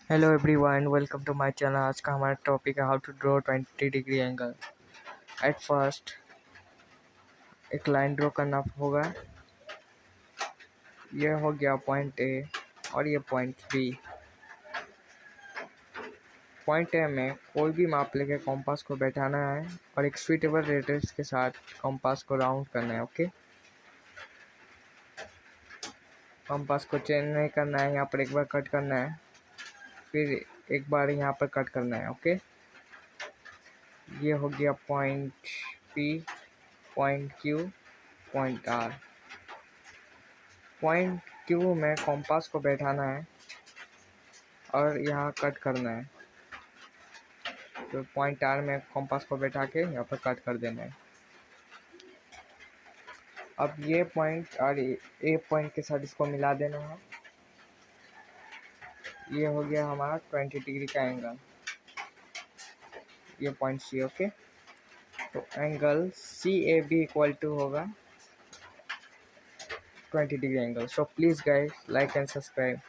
Hello everyone, welcome to my channel. आज का हमारा टॉपिक है how to draw 20 degree angle. At first एक लाइन ड्रॉ करना होगा। ये हो गया पॉइंट ए और ये पॉइंट बी। पॉइंट ए में कोई भी माप लेके कॉम्पास को बैठाना है और एक सुइटेबल रेडियस के साथ कॉम्पास को राउंड करना है। ओके, कॉम्पास को चेंज नहीं करना है। यहाँ पर एक बार कट करना है, फिर एक बार यहाँ पर कट करना है। ओके, ये हो गया point P, point Q, point R. Point Q में कॉम्पास को बैठाना है और यहाँ कट करना है। तो पॉइंट आर में कॉम्पास को बैठा के यहाँ पर कट कर देना है। अब ये पॉइंट और ए पॉइंट के साथ इसको मिला देना है। ये हो गया हमारा 20 डिग्री का एंगल। ये पॉइंट सी। ओके, तो angle C A B equal to होगा 20 degree angle. So please guys, like and subscribe.